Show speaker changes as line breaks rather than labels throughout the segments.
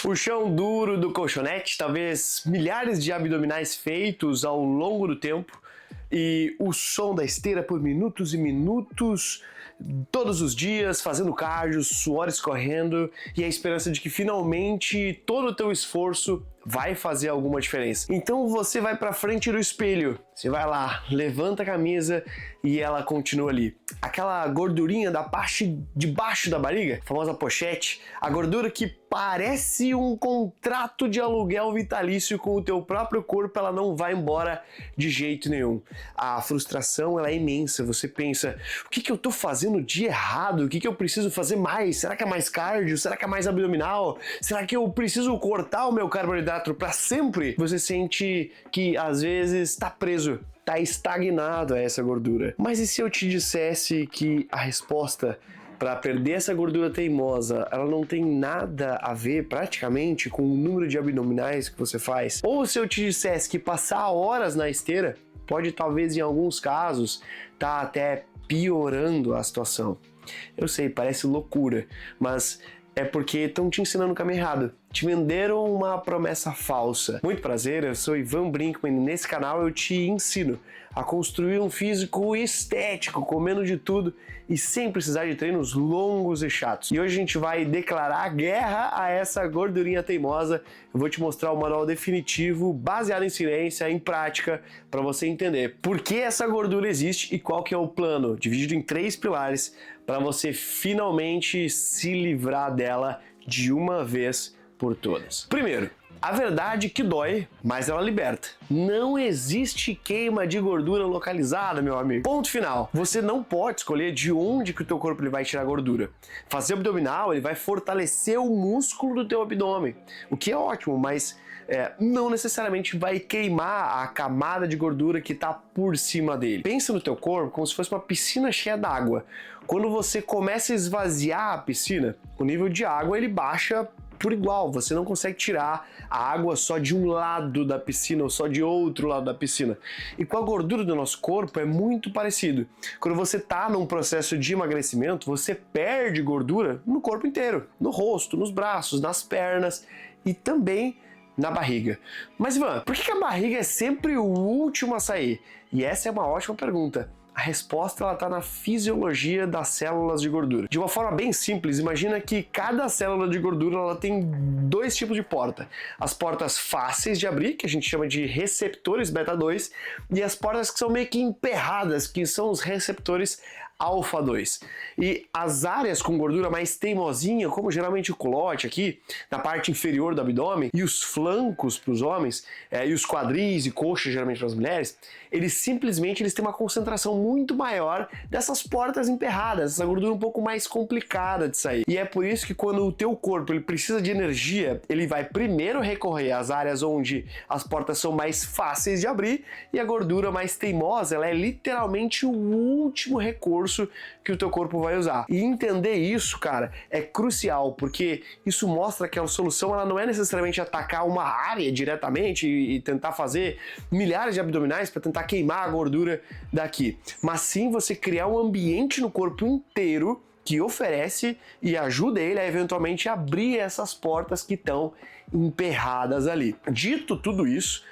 O chão duro do colchonete, talvez milhares de abdominais feitos ao longo do tempo e o som da esteira por minutos e minutos, todos os dias, fazendo cardio, suor escorrendo e a esperança de que finalmente todo o teu esforço vai fazer alguma diferença. Então você vai pra frente do espelho, você vai lá, levanta a camisa e ela continua ali. Aquela gordurinha da parte de baixo da barriga, a famosa pochete, a gordura que parece um contrato de aluguel vitalício com o teu próprio corpo, ela não vai embora de jeito nenhum. A frustração ela é imensa, você pensa, o que eu tô fazendo de errado? O que eu preciso fazer mais? Será que é mais cardio? Será que é mais abdominal? Será que eu preciso cortar o meu carboidrato para sempre? Você sente que às vezes está preso, está estagnado a essa gordura. Mas e se eu te dissesse que a resposta para perder essa gordura teimosa, ela não tem nada a ver praticamente com o número de abdominais que você faz? Ou se eu te dissesse que passar horas na esteira pode talvez em alguns casos tá até piorando a situação? Eu sei, parece loucura, mas é porque estão te ensinando o caminho errado. Te venderam uma promessa falsa. Muito prazer, eu sou Ivan Brinkman e nesse canal eu te ensino a construir um físico estético, comendo de tudo e sem precisar de treinos longos e chatos. E hoje a gente vai declarar guerra a essa gordurinha teimosa. Eu vou te mostrar o manual definitivo, baseado em ciência, em prática, para você entender por que essa gordura existe e qual que é o plano, dividido em 3 pilares, para você finalmente se livrar dela de uma vez por todas. Primeiro, a verdade que dói, mas ela liberta. Não existe queima de gordura localizada, meu amigo. Ponto final. Você não pode escolher de onde que o teu corpo ele vai tirar gordura. Fazer abdominal, ele vai fortalecer o músculo do teu abdômen, o que é ótimo, mas não necessariamente vai queimar a camada de gordura que está por cima dele. Pensa no teu corpo como se fosse uma piscina cheia d'água. Quando você começa a esvaziar a piscina, o nível de água ele baixa por igual, você não consegue tirar a água só de um lado da piscina ou só de outro lado da piscina. E com a gordura do nosso corpo é muito parecido. Quando você está num processo de emagrecimento, você perde gordura no corpo inteiro, no rosto, nos braços, nas pernas e também na barriga. Mas Ivan, por que a barriga é sempre o último a sair? E essa é uma ótima pergunta. A resposta ela está na fisiologia das células de gordura. De uma forma bem simples, imagina que cada célula de gordura ela tem 2 tipos de porta. As portas fáceis de abrir, que a gente chama de receptores beta 2, e as portas que são meio que emperradas, que são os receptores alfa 2. E as áreas com gordura mais teimosinha, como geralmente o culote aqui, na parte inferior do abdômen, e os flancos para os homens, e os quadris e coxas geralmente para as mulheres, eles têm uma concentração muito maior dessas portas emperradas, essa gordura um pouco mais complicada de sair. E é por isso que quando o teu corpo ele precisa de energia, ele vai primeiro recorrer às áreas onde as portas são mais fáceis de abrir e a gordura mais teimosa, ela é literalmente o último recurso que o teu corpo vai usar. E entender isso, cara, é crucial, porque isso mostra que a solução ela não é necessariamente atacar uma área diretamente e tentar fazer milhares de abdominais para tentar queimar a gordura daqui, mas sim você criar um ambiente no corpo inteiro que oferece e ajuda ele a eventualmente abrir essas portas que estão emperradas ali. Dito tudo isso,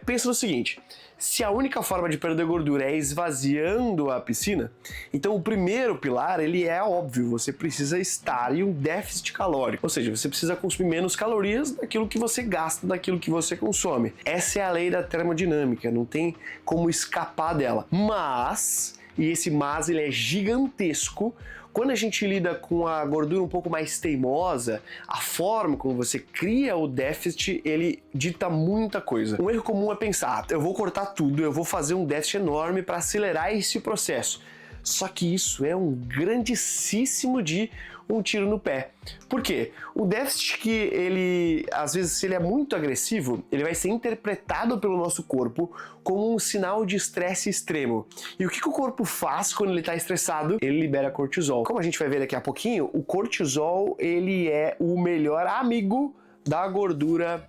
pensa no seguinte: se a única forma de perder gordura é esvaziando a piscina, então o primeiro pilar ele é óbvio, você precisa estar em um déficit calórico, ou seja, você precisa consumir menos calorias daquilo que você gasta, daquilo que você consome. Essa é a lei da termodinâmica, não tem como escapar dela. Mas, e esse mas ele é gigantesco, quando a gente lida com a gordura um pouco mais teimosa, a forma como você cria o déficit, ele dita muita coisa. Um erro comum é pensar, eu vou cortar tudo, eu vou fazer um déficit enorme para acelerar esse processo. Só que isso é um grandíssimo de um tiro no pé. Por quê? O déficit que ele, às vezes, se ele é muito agressivo, ele vai ser interpretado pelo nosso corpo como um sinal de estresse extremo. E o que o corpo faz quando ele está estressado? Ele libera cortisol. Como a gente vai ver daqui a pouquinho, o cortisol ele é o melhor amigo da gordura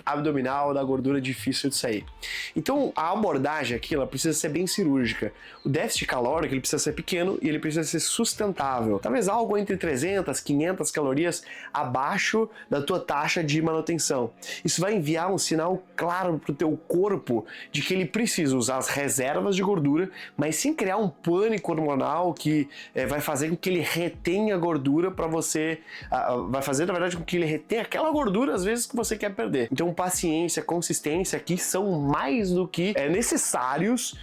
abdominal, da gordura difícil de sair. Então a abordagem aqui ela precisa ser bem cirúrgica. O déficit calórico ele precisa ser pequeno e ele precisa ser sustentável. Talvez algo entre 300, 500 calorias abaixo da tua taxa de manutenção. Isso vai enviar um sinal claro para o teu corpo de que ele precisa usar as reservas de gordura, mas sem criar um pânico hormonal que vai fazer com que ele retenha gordura para você, vai fazer na verdade com que ele retenha aquela gordura às vezes que você quer perder. Então paciência, consistência aqui são mais do que necessários,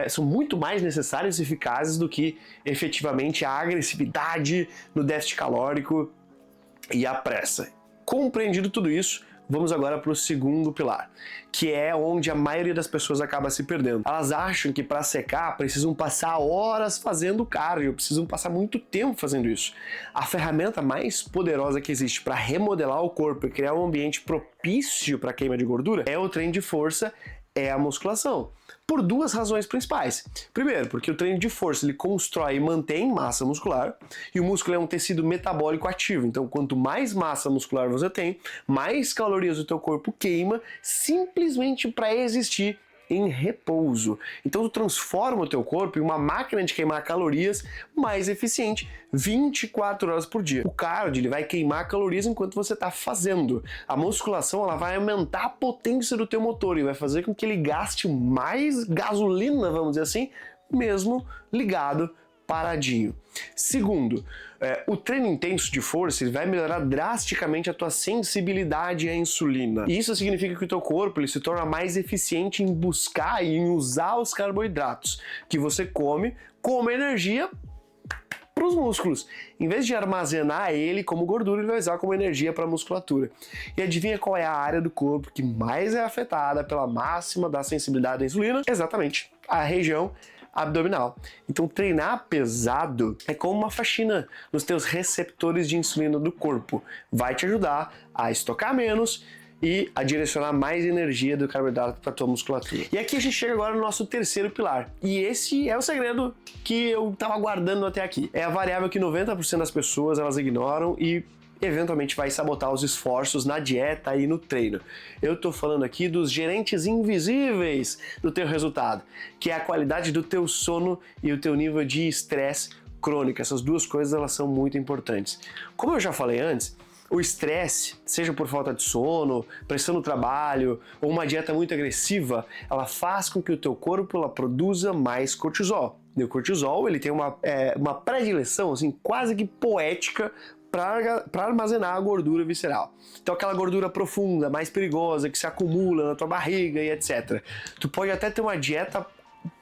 são muito mais necessários e eficazes do que efetivamente a agressividade no déficit calórico e a pressa. Compreendido tudo isso, vamos agora para o segundo pilar, que é onde a maioria das pessoas acaba se perdendo. Elas acham que para secar precisam passar horas fazendo cardio, precisam passar muito tempo fazendo isso. A ferramenta mais poderosa que existe para remodelar o corpo e criar um ambiente propício para queima de gordura é o treino de força, é a musculação. Por duas razões principais. Primeiro, porque o treino de força ele constrói e mantém massa muscular, e o músculo é um tecido metabólico ativo. Então, quanto mais massa muscular você tem, mais calorias o teu corpo queima simplesmente para existir em repouso. Então tu transforma o teu corpo em uma máquina de queimar calorias mais eficiente 24 horas por dia. O cardio ele vai queimar calorias enquanto você está fazendo. A musculação ela vai aumentar a potência do teu motor e vai fazer com que ele gaste mais gasolina, vamos dizer assim, mesmo ligado paradinho. Segundo, o treino intenso de força ele vai melhorar drasticamente a tua sensibilidade à insulina. E isso significa que o teu corpo ele se torna mais eficiente em buscar e em usar os carboidratos que você come como energia para os músculos. Em vez de armazenar ele como gordura, ele vai usar como energia para a musculatura. E adivinha qual é a área do corpo que mais é afetada pela máxima da sensibilidade à insulina? Exatamente, a região abdominal. Então treinar pesado é como uma faxina nos teus receptores de insulina do corpo. Vai te ajudar a estocar menos e a direcionar mais energia do carboidrato para tua musculatura. E aqui a gente chega agora no nosso terceiro pilar. E esse é o segredo que eu estava guardando até aqui. É a variável que 90% das pessoas elas ignoram e eventualmente vai sabotar os esforços na dieta e no treino. Eu tô falando aqui dos gerentes invisíveis do teu resultado, que é a qualidade do teu sono e o teu nível de estresse crônico. Essas duas coisas elas são muito importantes. Como eu já falei antes, o estresse, seja por falta de sono, pressão no trabalho ou uma dieta muito agressiva, ela faz com que o teu corpo ela produza mais cortisol. E o cortisol ele tem uma predileção assim, quase que poética para armazenar a gordura visceral. Então aquela gordura profunda, mais perigosa, que se acumula na tua barriga e etc. Tu pode até ter uma dieta,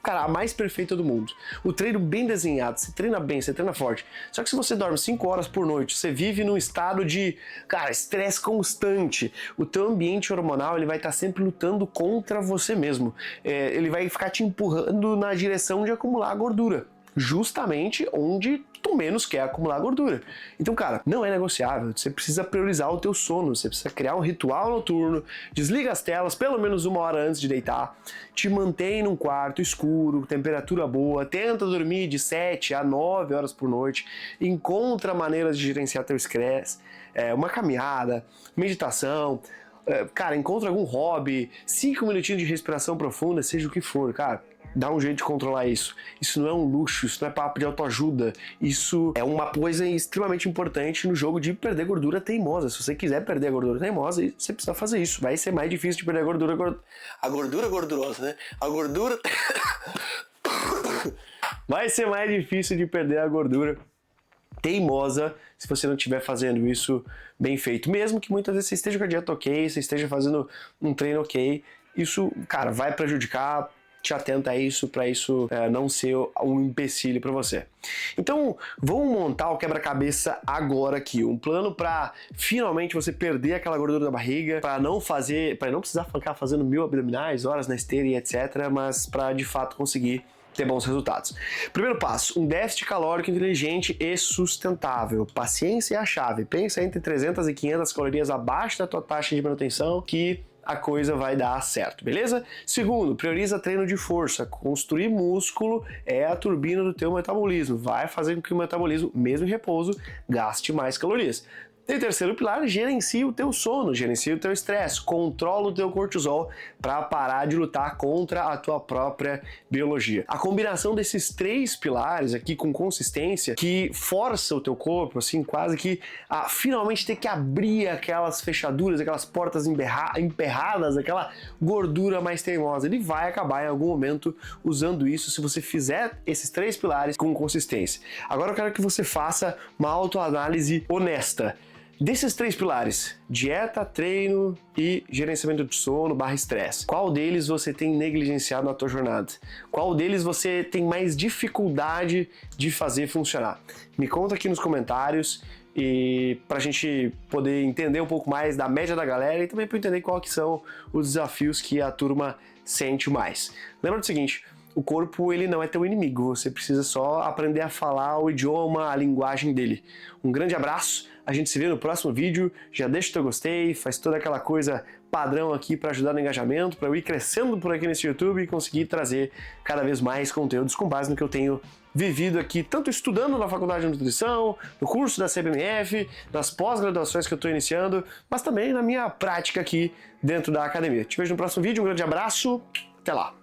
cara, a mais perfeita do mundo. O treino bem desenhado, você treina bem, você treina forte. Só que se você dorme 5 horas por noite, você vive num estado de, cara, estresse constante. O teu ambiente hormonal, ele vai estar sempre lutando contra você mesmo. Ele vai ficar te empurrando na direção de acumular gordura. Justamente onde tu menos quer acumular gordura. Então, cara, não é negociável. Você precisa priorizar o teu sono, você precisa criar um ritual noturno, desliga as telas pelo menos 1 hora antes de deitar, te mantém num quarto escuro, temperatura boa, tenta dormir de 7 a 9 horas por noite, encontra maneiras de gerenciar teu estresse, uma caminhada, meditação, cara, encontra algum hobby, 5 minutinhos de respiração profunda, seja o que for, cara. Dá um jeito de controlar isso. Isso não é um luxo, isso não é papo de autoajuda. Isso é uma coisa extremamente importante no jogo de perder gordura teimosa. Se você quiser perder a gordura teimosa, você precisa fazer isso. Vai ser mais difícil de perder a gordura... A gordura gordurosa, né? A gordura... Vai ser mais difícil de perder a gordura teimosa se você não estiver fazendo isso bem feito. Mesmo que muitas vezes você esteja com a dieta ok, você esteja fazendo um treino ok, isso, cara, vai prejudicar. Te atenta a isso, para isso não ser um empecilho para você. Então, vamos montar o quebra-cabeça agora aqui. Um plano para finalmente você perder aquela gordura da barriga, para não precisar ficar fazendo 1000 abdominais, horas na esteira e etc, mas para de fato conseguir ter bons resultados. Primeiro passo, um déficit calórico inteligente e sustentável. Paciência é a chave. Pensa entre 300 e 500 calorias abaixo da tua taxa de manutenção que a coisa vai dar certo, beleza? Segundo, prioriza treino de força. Construir músculo é a turbina do teu metabolismo. Vai fazer com que o metabolismo, mesmo em repouso, gaste mais calorias. E o terceiro pilar, gerencia o teu sono, gerencia o teu estresse, controla o teu cortisol para parar de lutar contra a tua própria biologia. A combinação desses três pilares aqui com consistência que força o teu corpo, assim, quase que a finalmente ter que abrir aquelas fechaduras, aquelas portas emperradas, aquela gordura mais teimosa. Ele vai acabar em algum momento usando isso se você fizer esses três pilares com consistência. Agora eu quero que você faça uma autoanálise honesta. Desses três pilares, dieta, treino e gerenciamento de sono / estresse, qual deles você tem negligenciado na tua jornada? Qual deles você tem mais dificuldade de fazer funcionar? Me conta aqui nos comentários e pra gente poder entender um pouco mais da média da galera e também para entender qual que são os desafios que a turma sente mais. Lembra do seguinte, o corpo ele não é teu inimigo, você precisa só aprender a falar o idioma, a linguagem dele. Um grande abraço, a gente se vê no próximo vídeo, já deixa o teu gostei, faz toda aquela coisa padrão aqui para ajudar no engajamento, para eu ir crescendo por aqui nesse YouTube e conseguir trazer cada vez mais conteúdos com base no que eu tenho vivido aqui, tanto estudando na faculdade de nutrição, no curso da CBMF, nas pós-graduações que eu estou iniciando, mas também na minha prática aqui dentro da academia. Te vejo no próximo vídeo, um grande abraço, até lá!